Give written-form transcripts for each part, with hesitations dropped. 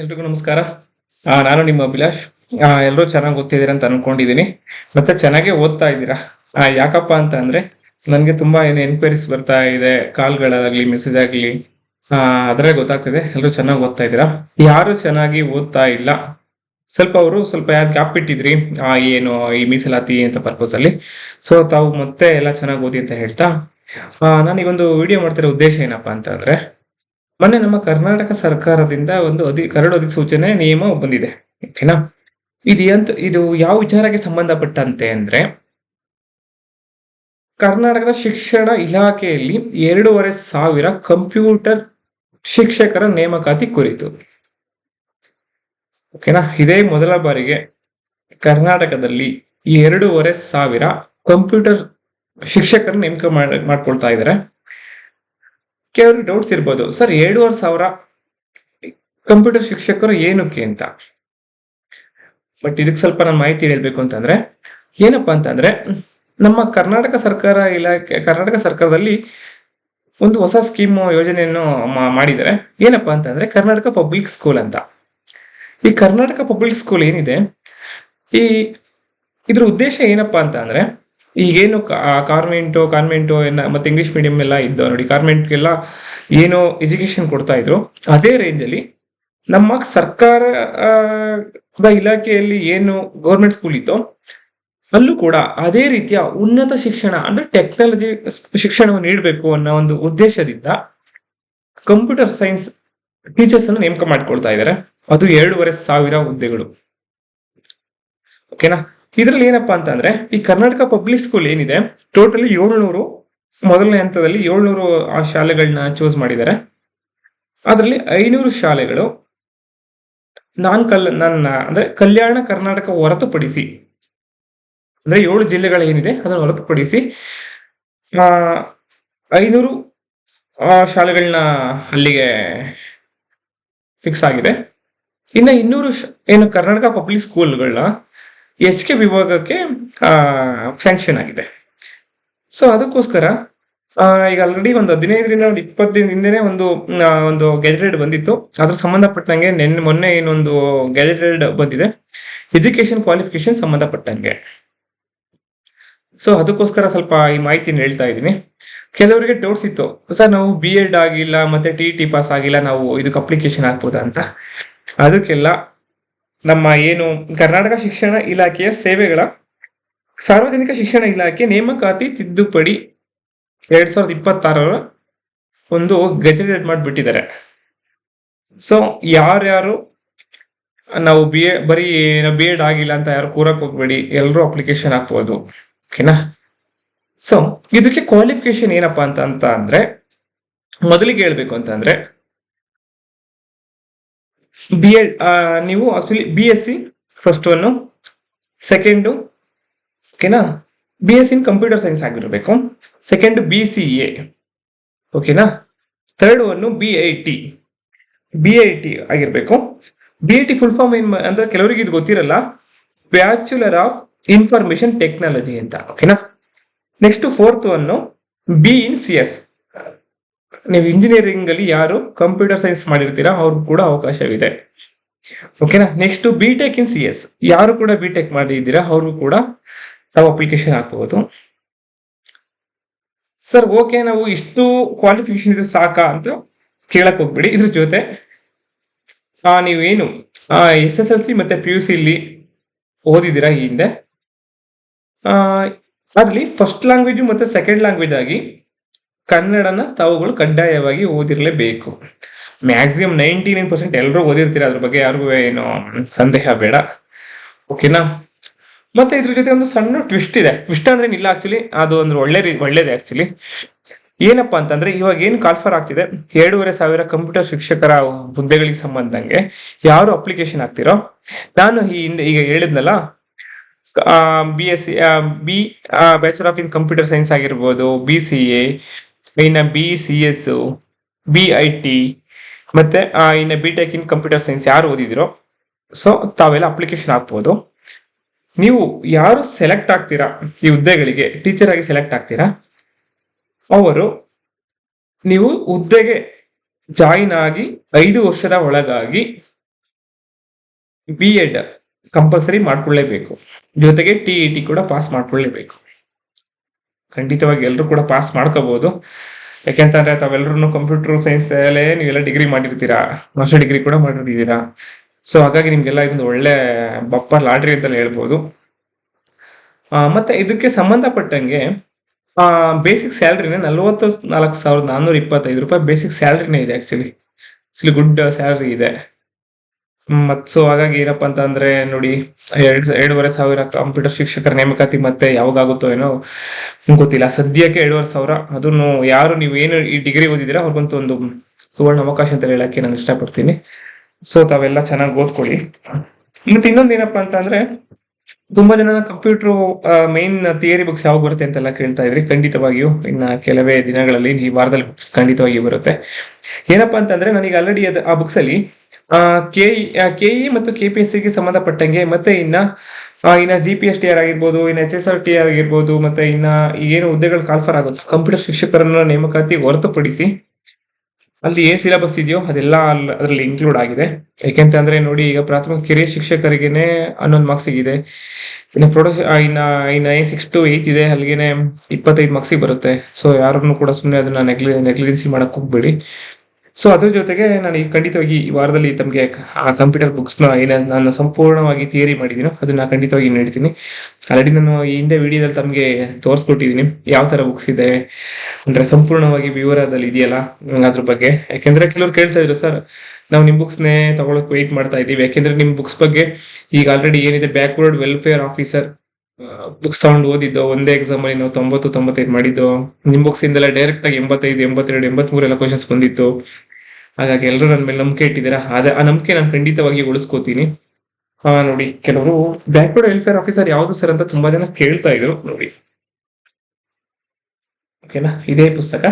ಎಲ್ರಿಗೂ ನಮಸ್ಕಾರ. ನಾನು ನಿಮ್ಮ ಅಭಿಲಾಷ್. ಎಲ್ಲರೂ ಚೆನ್ನಾಗಿ ಓದ್ತಿದ್ದೀರಾ ಅಂತ ಅನ್ಕೊಂಡಿದ್ದೀನಿ. ಮತ್ತೆ ಚೆನ್ನಾಗೇ ಓದ್ತಾ ಇದ್ದೀರಾ. ಯಾಕಪ್ಪ ಅಂತ ಅಂದ್ರೆ ನನಗೆ ತುಂಬಾ ಏನು ಎನ್ಕ್ವೈರೀಸ್ ಬರ್ತಾ ಇದೆ, ಕಾಲ್ಗಳಾಗ್ಲಿ ಮೆಸೇಜ್ ಆಗ್ಲಿ. ಅದರಲ್ಲೇ ಗೊತ್ತಾಗ್ತಿದೆ ಎಲ್ಲರೂ ಚೆನ್ನಾಗಿ ಓದ್ತಾ ಇದ್ದೀರಾ. ಯಾರು ಚೆನ್ನಾಗಿ ಓದ್ತಾ ಇಲ್ಲ, ಸ್ವಲ್ಪ ಯಾರು ಗ್ಯಾಪ್ ಬಿಟ್ಟಿದ್ರಿ ಏನು ಈ ಮೀಸಲಾತಿ ಅಂತ ಪರ್ಪಸ್ ಅಲ್ಲಿ. ಸೊ ತಾವು ಮತ್ತೆ ಎಲ್ಲ ಚೆನ್ನಾಗಿ ಓದಿ ಅಂತ ಹೇಳ್ತಾ ನಾನೀಗೊಂದು ವಿಡಿಯೋ ಮಾಡ್ತಿರೋ ಉದ್ದೇಶ ಏನಪ್ಪಾ ಅಂತ ಅಂದ್ರೆ, ಮೊನ್ನೆ ನಮ್ಮ ಕರ್ನಾಟಕ ಸರ್ಕಾರದಿಂದ ಒಂದು ಕರಡು ಅಧಿಸೂಚನೆ ನಿಯಮ ಬಂದಿದೆ. ಓಕೆನಾ? ಇದು ಯಾವ ವಿಚಾರಕ್ಕೆ ಸಂಬಂಧಪಟ್ಟಂತೆ ಅಂದ್ರೆ, ಕರ್ನಾಟಕದ ಶಿಕ್ಷಣ ಇಲಾಖೆಯಲ್ಲಿ 2,500 ಕಂಪ್ಯೂಟರ್ ಶಿಕ್ಷಕರ ನೇಮಕಾತಿ ಕುರಿತು. ಓಕೆನಾ? ಇದೇ ಮೊದಲ ಬಾರಿಗೆ ಕರ್ನಾಟಕದಲ್ಲಿ 2,500 ಕಂಪ್ಯೂಟರ್ ಶಿಕ್ಷಕರ ನೇಮಕ ಮಾಡ್ಕೊಳ್ತಾ ಇದ್ದಾರೆ. ಕೆಲವ್ರಿಗೆ ಡೌಟ್ಸ್ ಇರ್ಬೋದು, ಸರ್ 2,500 ಕಂಪ್ಯೂಟರ್ ಶಿಕ್ಷಕರು ಏನಕ್ಕೆ ಅಂತ. ಬಟ್ ಇದಕ್ಕೆ ಸ್ವಲ್ಪ ನಾನು ಮಾಹಿತಿ ಹೇಳ್ಬೇಕು ಅಂತಂದ್ರೆ, ಏನಪ್ಪಾ ಅಂತಂದ್ರೆ, ನಮ್ಮ ಕರ್ನಾಟಕ ಸರ್ಕಾರದಲ್ಲಿ ಒಂದು ಹೊಸ ಸ್ಕೀಮ್ ಯೋಜನೆಯನ್ನು ಮಾಡಿದ್ದಾರೆ. ಏನಪ್ಪಾ ಅಂತಂದ್ರೆ ಕರ್ನಾಟಕ ಪಬ್ಲಿಕ್ ಸ್ಕೂಲ್ ಅಂತ. ಈ ಕರ್ನಾಟಕ ಪಬ್ಲಿಕ್ ಸ್ಕೂಲ್ ಏನಿದೆ, ಇದ್ರ ಉದ್ದೇಶ ಏನಪ್ಪಾ ಅಂತ ಅಂದ್ರೆ, ಈಗೇನು ಕಾನ್ವೆಂಟು ಮತ್ತೆ ಇಂಗ್ಲಿಷ್ ಮೀಡಿಯಂ ಎಲ್ಲ ಇದ್ದು ನೋಡಿ, ಕಾನ್ವೆಂಟ್ಗೆಲ್ಲ ಏನು ಎಜುಕೇಶನ್ ಕೊಡ್ತಾ ಇದ್ರು, ಅದೇ ರೇಂಜ್ ಅಲ್ಲಿ ನಮ್ಮ ಸರ್ಕಾರ ಇಲಾಖೆಯಲ್ಲಿ ಏನು ಗೌರ್ಮೆಂಟ್ ಸ್ಕೂಲ್ ಇತ್ತು, ಅಲ್ಲೂ ಕೂಡ ಅದೇ ರೀತಿಯ ಉನ್ನತ ಶಿಕ್ಷಣ ಅಂದ್ರೆ ಟೆಕ್ನಾಲಜಿ ಶಿಕ್ಷಣವನ್ನು ನೀಡಬೇಕು ಅನ್ನೋ ಒಂದು ಉದ್ದೇಶದಿಂದ ಕಂಪ್ಯೂಟರ್ ಸೈನ್ಸ್ ಟೀಚರ್ಸ್ ಅನ್ನು ನೇಮಕ ಮಾಡ್ಕೊಳ್ತಾ ಇದ್ದಾರೆ. ಅದು 2,500 ಹುದ್ದೆಗಳು. ಓಕೆನಾ? ಇದ್ರಲ್ಲಿ ಏನಪ್ಪಾ ಅಂತ ಅಂದ್ರೆ, ಈ ಕರ್ನಾಟಕ ಪಬ್ಲಿಕ್ ಸ್ಕೂಲ್ ಏನಿದೆ, ಟೋಟಲಿ 700 ಮೊದಲನೇ ಹಂತದಲ್ಲಿ 700 ಶಾಲೆಗಳನ್ನ ಚೂಸ್ ಮಾಡಿದ್ದಾರೆ. ಅದರಲ್ಲಿ 500 ಶಾಲೆಗಳು ಅಂದ್ರೆ ಕಲ್ಯಾಣ ಕರ್ನಾಟಕ ಹೊರತುಪಡಿಸಿ, ಅಂದ್ರೆ 7 ಜಿಲ್ಲೆಗಳು ಏನಿದೆ ಅದನ್ನು ಹೊರತುಪಡಿಸಿ 500 ಶಾಲೆಗಳನ್ನ ಅಲ್ಲಿಗೆ ಫಿಕ್ಸ್ ಆಗಿದೆ. ಇನ್ನ 200 ಏನು ಕರ್ನಾಟಕ ಪಬ್ಲಿಕ್ ಸ್ಕೂಲ್ಗಳನ್ನ HK ವಿಭಾಗಕ್ಕೆ ಸ್ಯಾಂಕ್ಷನ್ ಆಗಿದೆ. ಸೊ ಅದಕ್ಕೋಸ್ಕರ ಈಗ ಆಲ್ರೆಡಿ ಒಂದು 15ರಿಂದ 20 ದಿನದಿಂದನೇ ಒಂದು ಗೆಜೆಟೆಡ್ ಬಂದಿತ್ತು. ಅದ್ರ ಸಂಬಂಧಪಟ್ಟಂಗೆ ಮೊನ್ನೆ ಏನೊಂದು ಗೆಜೆಟೆಡ್ ಬಂದಿದೆ, ಎಜುಕೇಶನ್ ಕ್ವಾಲಿಫಿಕೇಶನ್ ಸಂಬಂಧಪಟ್ಟಂಗೆ. ಸೊ ಅದಕ್ಕೋಸ್ಕರ ಸ್ವಲ್ಪ ಈ ಮಾಹಿತಿನ ಹೇಳ್ತಾ ಇದ್ದೀನಿ. ಕೆಲವರಿಗೆ ಡೌಟ್ಸ್ ಇತ್ತು, ಸರ್ ನಾವು BEd ಆಗಿಲ್ಲ ಮತ್ತೆ TET ಪಾಸ್ ಆಗಿಲ್ಲ, ನಾವು ಇದಕ್ಕೆ ಅಪ್ಲಿಕೇಶನ್ ಹಾಕ್ಬೋದಾ ಅಂತ. ಅದಕ್ಕೆಲ್ಲ ನಮ್ಮ ಏನು ಕರ್ನಾಟಕ ಶಿಕ್ಷಣ ಇಲಾಖೆಯ ಸೇವೆಗಳ ಸಾರ್ವಜನಿಕ ಶಿಕ್ಷಣ ಇಲಾಖೆ ನೇಮಕಾತಿ ತಿದ್ದುಪಡಿ 2026 ಒಂದು ಗೆಜೆಟೆಡ್ ಮಾಡಿಬಿಟ್ಟಿದ್ದಾರೆ. ಸೊ ಯಾರ್ಯಾರು ನಾವು BEd ಆಗಿಲ್ಲ ಅಂತ ಯಾರು ಕೂರಕ್ ಹೋಗ್ಬೇಡಿ, ಎಲ್ಲರೂ ಅಪ್ಲಿಕೇಶನ್ ಹಾಕ್ಬೋದು. ಓಕೆನಾ? ಸೊ ಇದಕ್ಕೆ ಕ್ವಾಲಿಫಿಕೇಶನ್ ಏನಪ್ಪಾ ಅಂತ ಅಂದ್ರೆ, ಮೊದಲಿಗೆ ಹೇಳ್ಬೇಕು ಅಂತಂದ್ರೆ, BEd ನೀವು actually BSc first one, second ಓಕೆನಾ BSc ಇನ್ ಕಂಪ್ಯೂಟರ್ ಸೈನ್ಸ್ ಆಗಿರ್ಬೇಕು, ಸೆಕೆಂಡ್ BCA ಓಕೆನಾ, ಥರ್ಡ್ ಒನ್ BIT ಆಗಿರ್ಬೇಕು. BIT ಫುಲ್ ಫಾರ್ಮ್ ಏನ್ ಅಂದ್ರೆ ಕೆಲವರಿಗೆ ಇದು ಗೊತ್ತಿರಲ್ಲ, ಬ್ಯಾಚುಲರ್ ಆಫ್ ಇನ್ಫಾರ್ಮೇಶನ್ ಟೆಕ್ನಾಲಜಿ ಅಂತ. ಓಕೆನಾ? Next fourth one B in CS. ನೀವು ಇಂಜಿನಿಯರಿಂಗ್ ಅಲ್ಲಿ ಯಾರು ಕಂಪ್ಯೂಟರ್ ಸೈನ್ಸ್ ಮಾಡಿರ್ತೀರಾ ಅವ್ರಿಗೂ ಕೂಡ ಅವಕಾಶವಿದೆ. ಓಕೆನಾ? ನೆಕ್ಸ್ಟ್ BTech in CS, ಯಾರು ಕೂಡ BTech ಮಾಡಿದ್ದೀರಾ ಅವ್ರಿಗೂ ಕೂಡ ನಾವು ಅಪ್ಲಿಕೇಶನ್ ಹಾಕಬಹುದು. ಸರ್ ಓಕೆ, ನಾವು ಇಷ್ಟು ಕ್ವಾಲಿಫಿಕೇಶನ್ ಇದ್ರೆ ಸಾಕಾ ಅಂತ ಕೇಳಕ್ ಹೋಗ್ಬೇಡಿ. ಇದ್ರ ಜೊತೆ ನೀವೇನು SSLC ಮತ್ತೆ PUC ಇಲ್ಲಿ ಓದಿದ್ದೀರಾ ಈ ಹಿಂದೆ, ಅದ್ರಲ್ಲಿ ಫಸ್ಟ್ ಲ್ಯಾಂಗ್ವೇಜ್ ಮತ್ತೆ ಸೆಕೆಂಡ್ ಲ್ಯಾಂಗ್ವೇಜ್ ಆಗಿ ಕನ್ನಡನ ತಾವುಗಳು ಕಡ್ಡಾಯವಾಗಿ ಓದಿರ್ಲೇಬೇಕು. ಮ್ಯಾಕ್ಸಿಮಮ್ 99% ಎಲ್ಲರೂ ಓದಿರ್ತೀರ, ಅದ್ರ ಬಗ್ಗೆ ಯಾರಿಗೂ ಏನು ಸಂದೇಹ ಬೇಡ. ಓಕೆನಾ? ಮತ್ತೆ ಇದ್ರ ಜೊತೆ ಒಂದು ಸಣ್ಣ ಟ್ವಿಸ್ಟ್ ಇದೆ. ಟ್ವಿಸ್ಟ್ ಅಂದ್ರೆ ಇಲ್ಲ, ಆಕ್ಚುಲಿ ಅದು ಒಂದು ಒಳ್ಳೇದೇ ಆಕ್ಚುಲಿ. ಏನಪ್ಪಾ ಅಂತಂದ್ರೆ, ಇವಾಗ ಏನು ಕಾಲ್ಫರ್ ಆಗ್ತಿದೆ 2,500 ಕಂಪ್ಯೂಟರ್ ಶಿಕ್ಷಕರ ಹುದ್ದೆಗಳಿಗೆ ಸಂಬಂಧಂಗೆ ಯಾರು ಅಪ್ಲಿಕೇಶನ್ ಹಾಕ್ತಿರೋ, ನಾನು ಈಗ ಹೇಳಿದ್ನಲ್ಲ, BSc bachelor of in computer science ಆಗಿರ್ಬೋದು, BCA, ಇನ್ನ BCS, BIT ಮತ್ತೆ ಇನ್ನ BTech ಇನ್ ಕಂಪ್ಯೂಟರ್ ಸೈನ್ಸ್ ಯಾರು ಓದಿದಿರೋ, ಸೊ ತಾವೆಲ್ಲ ಅಪ್ಲಿಕೇಶನ್ ಹಾಕ್ಬೋದು. ನೀವು ಯಾರು ಸೆಲೆಕ್ಟ್ ಆಗ್ತೀರಾ ಈ ಹುದ್ದೆಗಳಿಗೆ, ಟೀಚರ್ ಆಗಿ ಸೆಲೆಕ್ಟ್ ಆಗ್ತೀರಾ, ಅವರು ನೀವು ಹುದ್ದೆಗೆ ಜಾಯಿನ್ ಆಗಿ 5 ವರ್ಷದ ಒಳಗಾಗಿ B.Ed ಕಂಪಲ್ಸರಿ ಮಾಡ್ಕೊಳ್ಳೇಬೇಕು. ಜೊತೆಗೆ TET ಕೂಡ ಪಾಸ್ ಮಾಡ್ಕೊಳ್ಳೇಬೇಕು. ಖಂಡಿತವಾಗಿ ಎಲ್ಲರೂ ಕೂಡ ಪಾಸ್ ಮಾಡ್ಕೋಬಹುದು. ಯಾಕೆಂತಂದ್ರೆ ತಾವೆಲ್ಲರೂ ಕಂಪ್ಯೂಟರ್ ಸೈನ್ಸ್ ಅಲ್ಲೇ ನೀವೆಲ್ಲ ಡಿಗ್ರಿ ಮಾಡಿರ್ತೀರಾ, ಮಾಸ್ಟರ್ ಡಿಗ್ರಿ ಕೂಡ ಮಾಡಿರ್ತೀರಾ. ಸೊ ಹಾಗಾಗಿ ನಿಮ್ಗೆಲ್ಲ ಇದೊಂದು ಒಳ್ಳೆ ಬಪ್ಪರ್ ಲಾಟ್ರಿ ಅಂತಲೇ ಹೇಳ್ಬೋದು. ಮತ್ತೆ ಇದಕ್ಕೆ ಸಂಬಂಧಪಟ್ಟಂಗೆ ಬೇಸಿಕ್ ಸ್ಯಾಲ್ರಿನೇ 44,425 ರೂಪಾಯಿ ಬೇಸಿಕ್ ಸ್ಯಾಲ್ರಿನೇ ಇದೆ. ಆಕ್ಚುಲಿ ಗುಡ್ ಸ್ಯಾಲ್ರಿ ಇದೆ. ಸೊ ಹಾಗಾಗಿ ಏನಪ್ಪಾ ಅಂತ ಅಂದ್ರೆ ನೋಡಿ, 2,500 ಕಂಪ್ಯೂಟರ್ ಶಿಕ್ಷಕರ ನೇಮಕಾತಿ ಮತ್ತೆ ಯಾವಾಗ ಆಗುತ್ತೋ ಏನೋ ಗೊತ್ತಿಲ್ಲ. ಸದ್ಯಕ್ಕೆ 2,500. ಅದನ್ನು ಯಾರು ನೀವು ಏನು ಈ ಡಿಗ್ರಿ ಓದಿದ್ದೀರಾ ಅವ್ರಿಗಂತೂ ಒಂದು ಸುವರ್ಣ ಅವಕಾಶ ಅಂತ ಹೇಳಕ್ಕೆ ನಾನು ಇಷ್ಟಪಡ್ತೀನಿ. ಸೊ ತಾವೆಲ್ಲ ಚೆನ್ನಾಗಿ ಓದ್ಕೊಳ್ಳಿ. ಮತ್ತೆ ಇನ್ನೊಂದು ಏನಪ್ಪಾ ಅಂತ ಅಂದ್ರೆ, ತುಂಬಾ ಜನ ಕಂಪ್ಯೂಟರ್ ಮೈನ್ ಥಿಯರಿ ಬುಕ್ಸ್ ಯಾವಾಗ ಬರುತ್ತೆ ಅಂತೆಲ್ಲ ಕೇಳ್ತಾ ಇದ್ರಿ. ಖಂಡಿತವಾಗಿಯೂ ಇನ್ನ ಕೆಲವೇ ದಿನಗಳಲ್ಲಿ, ಈ ವಾರದಲ್ಲಿ ಬುಕ್ಸ್ ಖಂಡಿತವಾಗಿಯೂ ಬರುತ್ತೆ. ಏನಪ್ಪಾ ಅಂತಂದ್ರೆ, ನನಗೆ ಆಲ್ರೆಡಿ ಆ ಬುಕ್ಸ್ ಅಲ್ಲಿ ಕೆಇ ಮತ್ತು KPSC ಗೆ ಸಂಬಂಧಪಟ್ಟಂಗೆ, ಮತ್ತೆ ಇನ್ನ GPSTR ಆಗಿರ್ಬೋದು, ಇನ್ನ HSRTR ಆಗಿರ್ಬೋದು, ಮತ್ತೆ ಇನ್ನ ಏನು ಹುದ್ದೆಗಳು ಕಾಲ್ಫರ್ ಆಗುತ್ತೆ ಕಂಪ್ಯೂಟರ್ ಶಿಕ್ಷಕರನ್ನ ನೇಮಕಾತಿ ಹೊರತುಪಡಿಸಿ ಅಲ್ಲಿ ಏನ್ ಸಿಲೆಬಸ್ ಇದೆಯೋ ಅದೆಲ್ಲ ಅದರಲ್ಲಿ ಇನ್ಕ್ಲೂಡ್ ಆಗಿದೆ. ಯಾಕೆಂತ ಅಂದ್ರೆ ನೋಡಿ, ಈಗ ಪ್ರಾಥಮಿಕ ಕಿರಿಯ ಶಿಕ್ಷಕರಿಗೇನೆ 11 ಮಾರ್ಕ್ಸ್ ಇದೆ. ಇನ್ನು ಇನ್ನ 6 to 8 ಇದೆ, ಅಲ್ಲಿಗೆನೆ 25 ಮಾರ್ಕ್ಸ್ ಬರುತ್ತೆ. ಸೊ ಯಾರನ್ನು ಕೂಡ ಸುಮ್ಮನೆ ಅದನ್ನ ನೆಗ್ಲಿಜೆನ್ಸಿ ಮಾಡಕ್ ಹೋಗ್ಬೇಡಿ. ಸೊ ಅದ್ರ ಜೊತೆಗೆ ನಾನು ಖಂಡಿತವಾಗಿ ಈ ವಾರದಲ್ಲಿ ತಮಗೆ ಆ ಕಂಪ್ಯೂಟರ್ ಬುಕ್ಸ್ ನಾನು ಸಂಪೂರ್ಣವಾಗಿ ಥಿಯರಿ ಮಾಡಿದೀನೋ ಅದನ್ನ ಖಂಡಿತವಾಗಿ ನೀಡ್ತೀನಿ. ಆಲ್ರೆಡಿ ನಾನು ಈ ಹಿಂದೆ ವಿಡಿಯೋದಲ್ಲಿ ತಮಗೆ ತೋರಿಸ್ಕೊಟ್ಟಿದ್ದೀನಿ ಯಾವ ತರ ಬುಕ್ಸ್ ಇದೆ ಅಂದ್ರೆ ಸಂಪೂರ್ಣವಾಗಿ ವಿವರದಲ್ಲಿ ಇದೆಯಲ್ಲ ಅದ್ರ ಬಗ್ಗೆ. ಯಾಕೆಂದ್ರೆ ಕೆಲವ್ರು ಕೇಳ್ತಾ ಇದ್ರು, ಸರ್ ನಾವು ನಿಮ್ ಬುಕ್ಸ್ ನೇ ತಗೊಳಕ್ ವೆಯ್ಟ್ ಮಾಡ್ತಾ ಇದೀವಿ. ಯಾಕೆಂದ್ರೆ ನಿಮ್ ಬುಕ್ಸ್ ಬಗ್ಗೆ ಈಗ ಆಲ್ರೆಡಿ ಏನಿದೆ, ಬ್ಯಾಕ್ವರ್ಡ್ ವೆಲ್ಫೇರ್ ಆಫೀಸರ್ ಬುಕ್ಸ್ ತಗೊಂಡು ಓದಿದ್ದು ಒಂದೇ ಎಕ್ಸಾಮ್ ಅಲ್ಲಿ ನಾವು 90-95 ಮಾಡಿದ್ದು. ನಿಮ್ ಬುಕ್ಸ್ ಇಂದೆಲ್ಲ ಡೈರೆಕ್ಟ್ ಆಗಿ 85, 82, 83 ಎಲ್ಲ ಕ್ವಶನ್ಸ್ ಬಂದಿತ್ತು. ಹಾಗಾಗಿ ಎಲ್ಲರೂ ನನ್ನ ಮೇಲೆ ನಂಬಿಕೆ ಇಟ್ಟಿದ್ದೀರಾ. ಆ ನಂಬಿಕೆ ನಾನು ಖಂಡಿತವಾಗಿ ಉಳಿಸ್ಕೋತೀನಿ. ನೋಡಿ, ಕೆಲವರು ಬ್ಯಾಕ್ವರ್ಡ್ ವೆಲ್ಫೇರ್ ಆಫೀಸರ್ ಯಾವ್ದು ಸರ್ ಅಂತ ತುಂಬಾ ಜನ ಕೇಳ್ತಾ ಇದ್ರು. ನೋಡಿ, ಓಕೆನಾ, ಇದೇ ಪುಸ್ತಕ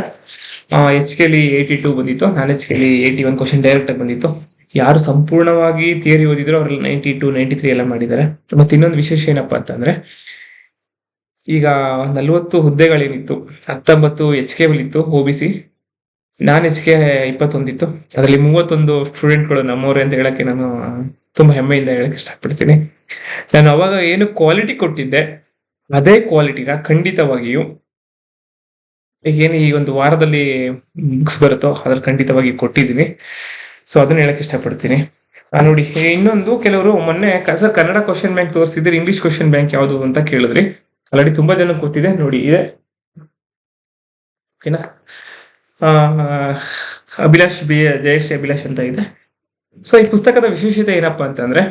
HKL 82 ಬಂದಿತ್ತು. ನಾನ್ HKL 81 ಕ್ವಶನ್ ಡೈರೆಕ್ಟ್ ಆಗಿ ಬಂದಿತ್ತು. ಯಾರು ಸಂಪೂರ್ಣವಾಗಿ ಥಿಯರಿ ಓದಿದ್ರು ಅವ್ರಲ್ಲಿ 92, 93 ಎಲ್ಲ ಮಾಡಿದ್ದಾರೆ. ಮತ್ತೆ ಇನ್ನೊಂದು ವಿಶೇಷ ಏನಪ್ಪಾ ಅಂತಂದ್ರೆ, ಈಗ 40 ಹುದ್ದೆಗಳೇನಿತ್ತು, 19 HKL ಇತ್ತು OBC, ನಾನ್ HK 21 ಇತ್ತು. ಅದರಲ್ಲಿ 31 ಸ್ಟೂಡೆಂಟ್ಗಳು ನಮ್ಮವ್ರೆ ಅಂತ ಹೇಳಕ್ಕೆ ನಾನು ತುಂಬಾ ಹೆಮ್ಮೆಯಿಂದ ಹೇಳಕ್ ಇಷ್ಟಪಡ್ತೀನಿ. ನಾನು ಅವಾಗ ಏನು ಕ್ವಾಲಿಟಿ ಕೊಟ್ಟಿದ್ದೆ ಅದೇ ಕ್ವಾಲಿಟಿನ ಖಂಡಿತವಾಗಿಯೂ ಏನು ಈ ಒಂದು ವಾರದಲ್ಲಿ ಬುಕ್ಸ್ ಬರುತ್ತೋ ಅದ್ರಲ್ಲಿ ಖಂಡಿತವಾಗಿ ಕೊಟ್ಟಿದ್ದೀನಿ. ಸೊ ಅದನ್ನ ಹೇಳಕ್ ಇಷ್ಟಪಡ್ತೀನಿ. ನೋಡಿ, ಇನ್ನೊಂದು, ಕೆಲವರು ಮೊನ್ನೆ ಸರ್ ಕನ್ನಡ ಕ್ವಶನ್ ಬ್ಯಾಂಕ್ ತೋರಿಸಿದ್ರೆ ಇಂಗ್ಲಿಷ್ ಕ್ವಶನ್ ಬ್ಯಾಂಕ್ ಯಾವುದು ಅಂತ ಕೇಳಿದ್ರಿ. ಆಲ್ರೆಡಿ ತುಂಬಾ ಜನ ಗೊತ್ತಿದೆ. ನೋಡಿ, ಇದೆ, ಓಕೆನಾ, ಜಯಶ್ರೀ ಅಭಿಲಾಷ್ ಅಂತ ಇದೆ. ಸೊ ಈ ಪುಸ್ತಕದ ವಿಶೇಷತೆ ಏನಪ್ಪಾ ಅಂತಂದ್ರೆ,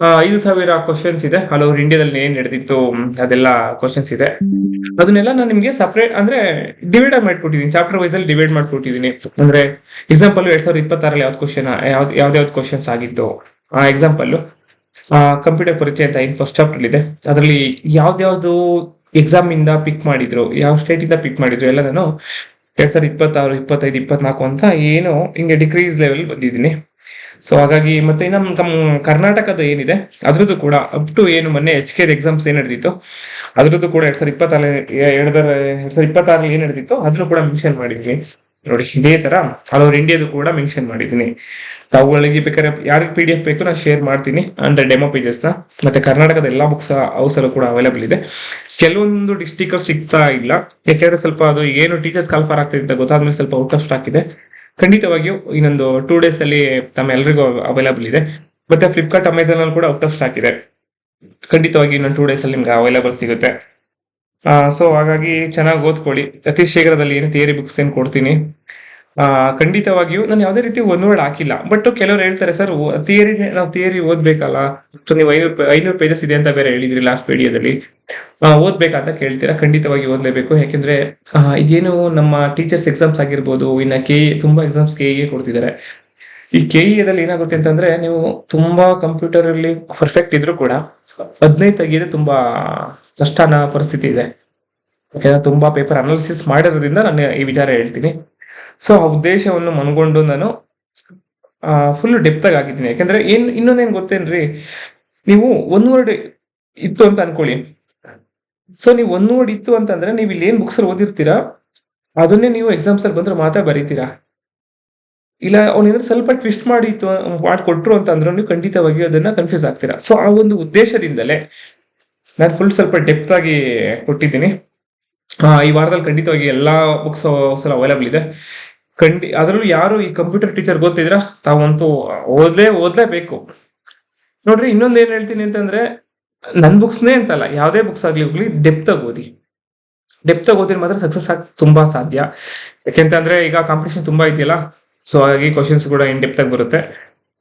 5,000 ಕ್ವಶನ್ಸ್ ಇದೆ. ಆಲ್ ಓವರ್ ಇಂಡಿಯಾದಲ್ಲಿ ಏನ್ ನಡೆದಿತ್ತು ಅದೆಲ್ಲ ಕ್ವಶನ್ಸ್ ಇದೆ. ಅದನ್ನೆಲ್ಲ ನಾನು ನಿಮ್ಗೆ ಸಪರೇಟ್ ಅಂದ್ರೆ ಡಿವೈಡ್ ಆಗಿ ಮಾಡ್ಕೊಟ್ಟಿದ್ದೀನಿ, ಚಾಪ್ಟರ್ ವೈಸ್ ಅಲ್ಲಿ ಡಿವೈಡ್ ಮಾಡ್ಕೊಟ್ಟಿದ್ದೀನಿ. ಅಂದ್ರೆ ಎಕ್ಸಾಂಪಲ್ 2026 ಯಾವ್ದು ಕ್ವಶನ್, ಯಾವ್ದಾವ್ದು ಕ್ವಶನ್ಸ್ ಆಗಿತ್ತು. ಎಕ್ಸಾಂಪಲ್ ಕಂಪ್ಯೂಟರ್ ಪರಿಚಯ ಅಂತ ಫಸ್ಟ್ ಚಾಪ್ಟರ್ ಇದೆ. ಅದರಲ್ಲಿ ಯಾವ್ದಾವ್ದು ಎಕ್ಸಾಮ್ ಇಂದ ಪಿಕ್ ಮಾಡಿದ್ರು, ಯಾವ ಸ್ಟೇಟ್ ಇಂದ ಪಿಕ್ ಮಾಡಿದ್ರು ಎಲ್ಲ ನಾನು 2026, 25, 24 ಅಂತ ಏನು ಹಿಂಗೆ ಡಿಕ್ರೀಸ್ ಲೆವೆಲ್ ಬಂದಿದ್ದೀನಿ. ಸೊ ಹಾಗಾಗಿ ಮತ್ತೆ ನಮ್ಮ ಕರ್ನಾಟಕದ ಏನಿದೆ ಅದ್ರದ್ದು ಕೂಡ ಅಪ್ ಟು ಏನು ಮೊನ್ನೆ HKL ಎಕ್ಸಾಮ್ಸ್ ಏನ್ ನಡೆದಿತ್ತು ಅದ್ರದ್ದು ಕೂಡ 2026 ಏನ್ ನಡೆದಿತ್ತು ಅದ್ರೂ ಕೂಡ ಮೆನ್ಷನ್ ಮಾಡಿದ್ವಿ. ನೋಡಿ, ಇದೇ ತರ ಆಲ್ ಓವರ್ ಇಂಡಿಯಾದು ಕೂಡ ಮೆನ್ಷನ್ ಮಾಡಿದ್ದೀನಿ. ಅವುಗಳಿಗೆ ಬೇಕಾದ್ರೆ ಯಾರಿಗೆ PDF ಬೇಕು ನಾನು ಶೇರ್ ಮಾಡ್ತೀನಿ ಅಂದ್ರೆ ಡೆಮೋ ಪೇಜಸ್ ನ. ಮತ್ತೆ ಕರ್ನಾಟಕದ ಎಲ್ಲಾ ಬುಕ್ಸ್ ಹೌಸ್ ಅಲ್ಲೂ ಕೂಡ ಅವೈಲೇಬಲ್ ಇದೆ. ಕೆಲವೊಂದು ಡಿಸ್ಟಿಕ್ ಸಿಗ್ತಾ ಇಲ್ಲ, ಯಾಕೆಂದ್ರೆ ಸ್ವಲ್ಪ ಅದು ಏನು ಟೀಚರ್ಸ್ ಕಾಲ್ಫರ್ ಆಗ್ತಿದೆ ಅಂತ ಗೊತ್ತಾದ್ಮೇಲೆ ಸ್ವಲ್ಪ ಔಟ್ ಆಫ್ ಸ್ಟಾಕ್ ಇದೆ. ಖಂಡಿತವಾಗಿಯೂ ಇನ್ನೊಂದು 2 days ಅಲ್ಲಿ ತಮ್ಮ ಎಲ್ರಿಗೂ ಅವೈಲೇಬಲ್ ಇದೆ. ಮತ್ತೆ ಫ್ಲಿಪ್ಕಾರ್ಟ್, ಅಮೆಝಾನ್ ಅಲ್ಲಿ ಕೂಡ ಔಟ್ ಆಫ್ ಸ್ಟಾಕ್ ಇದೆ. ಖಂಡಿತವಾಗಿ ಇನ್ನೊಂದು 2 days ಅಲ್ಲಿ ನಿಮ್ಗೆ ಅವೈಲೇಬಲ್ ಸಿಗುತ್ತೆ. ಸೊ ಹಾಗಾಗಿ ಚೆನ್ನಾಗಿ ಓದ್ಕೊಳ್ಳಿ. ಅತಿ ಶೀಘ್ರದಲ್ಲಿ ಏನು ಥಿಯರಿ ಬುಕ್ಸ್ ಏನ್ ಕೊಡ್ತೀನಿ. ಖಂಡಿತವಾಗಿಯೂ ನಾನು ಯಾವುದೇ ರೀತಿ ಒಂದು ವರ್ಡ್ ಹಾಕಿಲ್ಲ. ಬಟ್ ಕೆಲವರು ಹೇಳ್ತಾರೆ, ಸರ್ ನಾವು ಥಿಯರಿ ಓದ್ಬೇಕಲ್ಲ, ನೀವು 500 ಪೇಜಸ್ ಇದೆ ಅಂತ ಬೇರೆ ಹೇಳಿದ್ರಿ ಲಾಸ್ಟ್ ವಿಡಿಯೋದಲ್ಲಿ, ಓದ್ಬೇಕಂತ ಕೇಳ್ತೀರಾ. ಖಂಡಿತವಾಗಿ ಓದ್ಲೇಬೇಕು. ಯಾಕೆಂದ್ರೆ ಇದೇನು ನಮ್ಮ ಟೀಚರ್ಸ್ ಎಕ್ಸಾಮ್ಸ್ ಆಗಿರ್ಬೋದು, ಇನ್ನ ತುಂಬಾ ಎಕ್ಸಾಮ್ಸ್ KE ಕೊಡ್ತಿದ್ದಾರೆ. ಈ KE ಏನಾಗುತ್ತೆ ಅಂತಂದ್ರೆ, ನೀವು ತುಂಬಾ ಕಂಪ್ಯೂಟರ್ ಅಲ್ಲಿ ಪರ್ಫೆಕ್ಟ್ ಇದ್ರು ಕೂಡ 15 ತೆಗೆಯೋದು ತುಂಬಾ ಕಷ್ಟನ ಪರಿಸ್ಥಿತಿ ಇದೆ. ಯಾಕಂದ್ರೆ ತುಂಬಾ ಪೇಪರ್ ಅನಾಲಿಸಿಸ್ ಮಾಡಿರೋದ್ರಿಂದ ನಾನು ಈ ವಿಚಾರ ಹೇಳ್ತೀನಿ. ಸೊ ಆ ಉದ್ದೇಶವನ್ನು ಮನಗೊಂಡು ನಾನು ಫುಲ್ ಡೆಪ್ತ್ ಆಗಿ ಆಗಿದ್ದೀನಿ. ಯಾಕಂದ್ರೆ ಇನ್ನೊಂದೇನ್ ಗೊತ್ತೇನ್ರಿ, ನೀವು ಒನ್ ವರ್ಡ್ ಇತ್ತು ಅಂತ ಅನ್ಕೊಳ್ಳಿ. ಸೊ ನೀವು ಒನ್ ವರ್ಡ್ ಇತ್ತು ಅಂತಂದ್ರೆ ನೀವು ಇಲ್ಲಿ ಏನ್ ಬುಕ್ಸ್ ಅಲ್ಲಿ ಓದಿರ್ತೀರಾ ಅದನ್ನೇ ನೀವು ಎಕ್ಸಾಮ್ಸ್ ಅಲ್ಲಿ ಬಂದ್ರೆ ಮಾತ್ರ ಬರೀತೀರಾ. ಇಲ್ಲ ಅವನೇನಾದ್ರು ಸ್ವಲ್ಪ ಟ್ವಿಸ್ಟ್ ಮಾಡಿಕೊಟ್ರು ಅಂತ ಅಂದ್ರೂ ನೀವು ಖಂಡಿತವಾಗಿಯೂ ಅದನ್ನ ಕನ್ಫ್ಯೂಸ್ ಆಗ್ತೀರಾ. ಸೊ ಆ ಒಂದು ಉದ್ದೇಶದಿಂದಲೇ ನಾನು ಫುಲ್ ಸ್ವಲ್ಪ ಡೆಪ್ತ್ ಆಗಿ ಕೊಟ್ಟಿದ್ದೀನಿ. ಈ ವಾರದಲ್ಲಿ ಖಂಡಿತವಾಗಿ ಎಲ್ಲಾ ಬುಕ್ಸ್ ಅವೈಲಬಲ್ ಇದೆ. ಅದರಲ್ಲೂ ಯಾರು ಈ ಕಂಪ್ಯೂಟರ್ ಟೀಚರ್ ಗೊತ್ತಿದ್ರ ತಾವಂತೂ ಓದ್ಲೇಬೇಕು. ನೋಡ್ರಿ, ಇನ್ನೊಂದ್ ಏನ್ ಹೇಳ್ತೀನಿ ಅಂತಂದ್ರೆ, ನನ್ ಬುಕ್ಸ್ನೇ ಅಂತಲ್ಲ, ಯಾವ್ದೇ ಬುಕ್ಸ್ ಆಗ್ಲಿ ಹೋಗ್ಲಿ ಡೆಪ್ತ್ ಆಗಿ ಓದಿ. ಡೆಪ್ತ್ ಆಗಿ ಓದಿದ್ರೆ ಮಾತ್ರ ಸಕ್ಸಸ್ ಆಗಿ ತುಂಬಾ ಸಾಧ್ಯ. ಯಾಕೆಂತಂದ್ರೆ ಈಗ ಕಾಂಪಿಟೇಷನ್ ತುಂಬಾ ಇದೆಯಲ್ಲ, ಸೊ ಹಾಗಾಗಿ ಕ್ವಶನ್ಸ್ ಕೂಡ ಇನ್ ಡೆಪ್ತ್ ಆಗಿ ಬರುತ್ತೆ.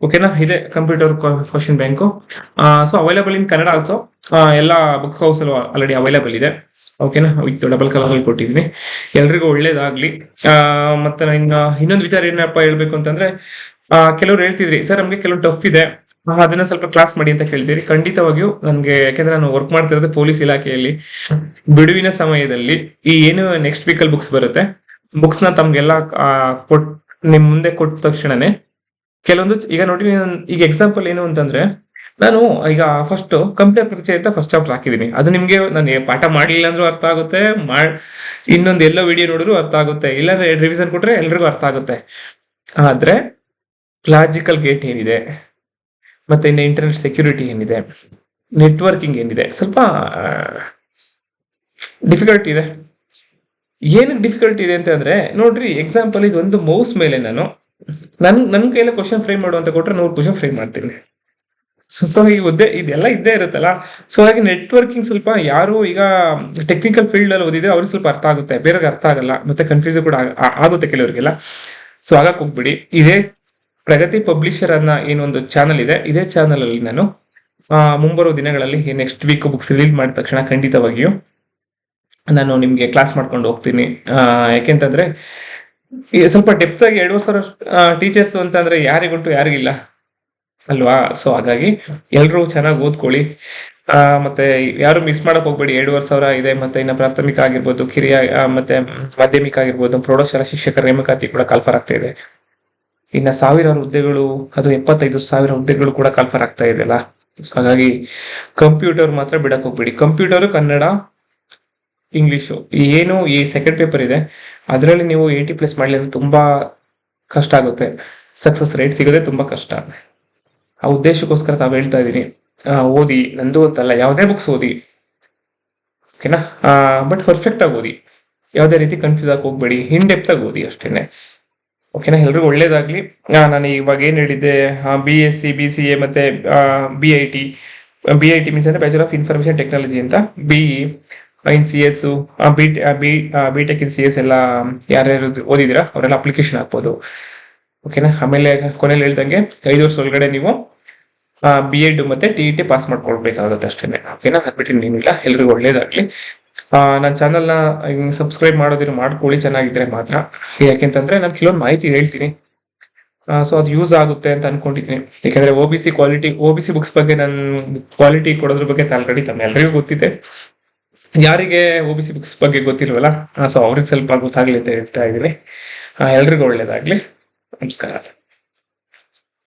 ಓಕೆನಾ, ಇದೆ computer question bank. So available in Kannada also. ಎಲ್ಲ ಬುಕ್ ಹೌಸ್ ಅಲ್ಲೂ ಆಲ್ರೆಡಿ ಅವೈಲಬಲ್ ಇದೆ. ಓಕೆನಾ, ವಿತ್ ಡಬಲ್ ಕಲರ್ ಕೊಟ್ಟಿದ್ದೀನಿ. ಎಲ್ರಿಗೂ ಒಳ್ಳೇದಾಗ್ಲಿ. ಮತ್ತೆ ಇನ್ನೊಂದು ವಿಚಾರ ಏನಪ್ಪ ಹೇಳ್ಬೇಕು ಅಂತಂದ್ರೆ, ಕೆಲವ್ರು ಹೇಳ್ತಿದ್ರಿ ಸರ್ ನಮ್ಗೆ ಕೆಲವು ಟಫ್ ಇದೆ, ಅದನ್ನ ಸ್ವಲ್ಪ ಕ್ಲಾಸ್ ಮಾಡಿ ಅಂತ ಕೇಳ್ತೀರಿ. ಖಂಡಿತವಾಗಿಯೂ ನನ್ಗೆ, ಯಾಕಂದ್ರೆ ನಾನು ವರ್ಕ್ ಮಾಡ್ತಾ ಇರೋದು ಪೊಲೀಸ್ ಇಲಾಖೆಯಲ್ಲಿ, ಬಿಡುವಿನ ಸಮಯದಲ್ಲಿ ಈ ಏನು ನೆಕ್ಸ್ಟ್ ವೀಕಲ್ ಬುಕ್ಸ್ ಬರುತ್ತೆ, ಬುಕ್ಸ್ ನ ತಮ್ಗೆಲ್ಲ ನಿಮ್ ಮುಂದೆ ಕೊಟ್ಟ ತಕ್ಷಣನೇ ಕೆಲವೊಂದು, ಈಗ ನೋಡಿ ಈಗ ಎಕ್ಸಾಂಪಲ್ ಏನು ಅಂತಂದ್ರೆ, ನಾನು ಈಗ ಫಸ್ಟ್ ಕಂಪ್ಯೂಟರ್ ಪರಿಚಯ ಅಂತ ಫಸ್ಟ್ ಚಾಪ್ಟರ್ ಹಾಕಿದೀನಿ. ಅದು ನಿಮ್ಗೆ ನಾನು ಪಾಠ ಮಾಡ್ಲಿಲ್ಲ ಅಂದ್ರೂ ಅರ್ಥ ಆಗುತ್ತೆ, ಇನ್ನೊಂದು ಎಲ್ಲೋ ವಿಡಿಯೋ ನೋಡಿದ್ರು ಅರ್ಥ ಆಗುತ್ತೆ, ಇಲ್ಲ ರಿವಿಷನ್ ಕೊಟ್ರೆ ಎಲ್ರಿಗೂ ಅರ್ಥ ಆಗುತ್ತೆ. ಆದ್ರೆ ಲಾಜಿಕಲ್ ಗೇಟ್ ಏನಿದೆ, ಮತ್ತೆ ಇನ್ನು ಇಂಟರ್ನೆಟ್ ಸೆಕ್ಯೂರಿಟಿ ಏನಿದೆ, ನೆಟ್ವರ್ಕಿಂಗ್ ಏನಿದೆ, ಸ್ವಲ್ಪ ಡಿಫಿಕಲ್ಟ್ ಇದೆ. ಏನಕ್ಕೆ ಡಿಫಿಕಲ್ಟ್ ಇದೆ ಅಂತ ಅಂದ್ರೆ, ನೋಡ್ರಿ ಎಕ್ಸಾಂಪಲ್ ಇದು ಒಂದು ಮೌಸ್ ಮೇಲೆ ನನ್ ಕೈಯಲ್ಲಿ ಕ್ವಶನ್ ಫ್ರೇಮ್ ಮಾಡುವಂತ ಕೊಟ್ರೆ 100 ಕ್ವಶನ್ ಫ್ರೇಮ್ ಮಾಡ್ತೀನಿ. ಸೊ ಈ ಇದೆಲ್ಲ ಇದ್ದೇ ಇರುತ್ತಲ್ಲ. ಸೊ ಹಾಗೆ ನೆಟ್ವರ್ಕಿಂಗ್ ಸ್ವಲ್ಪ ಯಾರು ಈಗ ಟೆಕ್ನಿಕಲ್ ಫೀಲ್ಡ್ ಅಲ್ಲಿ ಓದಿದ್ರೆ ಅವ್ರಿಗೆ ಸ್ವಲ್ಪ ಅರ್ಥ ಆಗುತ್ತೆ, ಬೇರೆಯವ್ರಿಗೆ ಅರ್ಥ ಆಗಲ್ಲ, ಮತ್ತೆ ಕನ್ಫ್ಯೂಸ್ ಕೂಡ ಆಗುತ್ತೆ ಕೆಲವರಿಗೆಲ್ಲ. ಸೊ ಆಗಕ್ ಹೋಗ್ಬಿಡಿ. ಇದೇ ಪ್ರಗತಿ ಪಬ್ಲಿಷರ್ ಅನ್ನ ಏನೊಂದು ಚಾನಲ್ ಇದೆ, ಇದೇ ಚಾನಲ್ ಅಲ್ಲಿ ನಾನು ಮುಂಬರುವ ದಿನಗಳಲ್ಲಿ ನೆಕ್ಸ್ಟ್ ವೀಕ್ ಬುಕ್ಸ್ ರಿಲೀಸ್ ಮಾಡಿದ ತಕ್ಷಣ ಖಂಡಿತವಾಗಿಯೂ ನಾನು ನಿಮ್ಗೆ ಕ್ಲಾಸ್ ಮಾಡ್ಕೊಂಡು ಹೋಗ್ತೀನಿ. ಯಾಕೆಂತಂದ್ರೆ ಸ್ವಲ್ಪ ಡೆಪ್ತ್ ಆಗಿ 2,500 ಟೀಚರ್ಸ್ ಅಂತಂದ್ರೆ ಯಾರಿಗುಂಟು ಯಾರಿಗಿಲ್ಲ ಅಲ್ವಾ. ಸೊ ಹಾಗಾಗಿ ಎಲ್ರು ಚೆನ್ನಾಗಿ ಓದ್ಕೊಳ್ಳಿ. ಮತ್ತೆ ಯಾರು ಮಿಸ್ ಮಾಡಕ್ ಹೋಗ್ಬೇಡಿ. 2,500 ಇದೆ. ಮತ್ತೆ ಇನ್ನ ಪ್ರಾಥಮಿಕ ಆಗಿರ್ಬೋದು, ಕಿರಿಯ ಮತ್ತೆ ಮಾಧ್ಯಮಿಕ ಆಗಿರ್ಬೋದು, ಪ್ರೌಢಶಾಲಾ ಶಿಕ್ಷಕರ ನೇಮಕಾತಿ ಕೂಡ ಕಾಲ್ಫರ್ ಆಗ್ತಾ ಇದೆ. ಇನ್ನ 1,000 ಹುದ್ದೆಗಳು, ಅದು 75,000 ಹುದ್ದೆಗಳು ಕೂಡ ಕಾಲ್ಫರ್ ಆಗ್ತಾ ಇದೆಯಲ್ಲ. ಹಾಗಾಗಿ ಕಂಪ್ಯೂಟರ್ ಮಾತ್ರ ಬಿಡಕ್ ಹೋಗ್ಬೇಡಿ. ಕಂಪ್ಯೂಟರ್, ಕನ್ನಡ, ಇಂಗ್ಲಿಷು ಏನು ಈ ಸೆಕೆಂಡ್ ಪೇಪರ್ ಇದೆ, ಅದರಲ್ಲಿ ನೀವು 80+ ಮಾಡ್ಲಿ ಅಂದ್ರೆ ತುಂಬಾ ಕಷ್ಟ ಆಗುತ್ತೆ. ಸಕ್ಸಸ್ ರೇಟ್ ಸಿಗೋದೇ ತುಂಬಾ ಕಷ್ಟ. ಆ ಉದ್ದೇಶಕ್ಕೋಸ್ಕರ ತಾವು ಹೇಳ್ತಾ ಇದೀನಿ, ಓದಿ. ನಂದು ಅಂತಲ್ಲ, ಯಾವುದೇ ಬುಕ್ಸ್ ಓದಿ, ಓಕೆನಾ. ಬಟ್ ಪರ್ಫೆಕ್ಟ್ ಆಗಿ ಓದಿ, ಯಾವುದೇ ರೀತಿ ಕನ್ಫ್ಯೂಸ್ ಆಗಿ ಹೋಗ್ಬೇಡಿ, ಇನ್ ಡೆಪ್ತ್ ಆಗಿ ಓದಿ ಅಷ್ಟೇನೆ. ಓಕೆನಾ, ಎಲ್ರಿಗೂ ಒಳ್ಳೇದಾಗ್ಲಿ. ನಾನು ಇವಾಗ ಏನ್ ಹೇಳಿದ್ದೆ, BSc, BCA ಮತ್ತೆ BIT ಮೀನ್ಸ್ ಅಂದ್ರೆ ಬ್ಯಾಚುಲರ್ ಆಫ್ ಇನ್ಫಾರ್ಮೇಶನ್ ಟೆಕ್ನಾಲಜಿ ಅಂತ, BE in CS, BTech in CS ಎಲ್ಲ ಯಾರ್ಯಾರು ಓದಿದಿರಾ ಅವರೆಲ್ಲ ಅಪ್ಲಿಕೇಶನ್ ಹಾಕ್ಬೋದು. ಓಕೆನಾ. ಆಮೇಲೆ ಕೊನೆಯಲ್ಲಿ ಹೇಳ್ದಂಗೆ 5 ವರ್ಷ ಒಳಗಡೆ ನೀವು B.Ed ಮತ್ತೆ TET ಪಾಸ್ ಮಾಡ್ಕೊಳ್ಬೇಕಾಗುತ್ತೆ ಅಷ್ಟೇನೆ. ಓಕೆನಾ, ಅದ್ಬಿಟ್ಟು ಏನಿಲ್ಲ. ಎಲ್ರಿಗೂ ಒಳ್ಳೇದಾಗ್ಲಿ. ನನ್ನ ಚಾನಲ್ನ ಸಬ್ಸ್ಕ್ರೈಬ್ ಮಾಡೋದಿರೋ ಮಾಡ್ಕೊಳ್ಳಿ, ಚೆನ್ನಾಗಿದ್ರೆ ಮಾತ್ರ. ಯಾಕೆಂತಂದ್ರೆ ನಾನು ಕೆಲವೊಂದು ಮಾಹಿತಿ ಹೇಳ್ತೀನಿ, ಸೊ ಅದು ಯೂಸ್ ಆಗುತ್ತೆ ಅಂತ ಅನ್ಕೊಂಡಿದ್ದೀನಿ. ಯಾಕಂದ್ರೆ OBC ಬುಕ್ಸ್ ಬಗ್ಗೆ ನಾನು ಕ್ವಾಲಿಟಿ ಕೊಡೋದ್ರ ಬಗ್ಗೆ ಆಲ್ರೆಡಿ ಎಲ್ರಿಗೂ ಗೊತ್ತಿದೆ. ಯಾರಿಗೆ OBC ಬುಕ್ಸ್ ಬಗ್ಗೆ ಗೊತ್ತಿಲ್ವಲ್ಲ, ಸೊ ಅವ್ರಿಗೆ ಸ್ವಲ್ಪ ಗೊತ್ತಾಗ್ಲಿ ಅಂತ ಹೇಳ್ತಾ ಇದ್ದೀನಿ. ಎಲ್ರಿಗೂ ಒಳ್ಳೇದಾಗ್ಲಿ. ನಮಸ್ಕಾರ.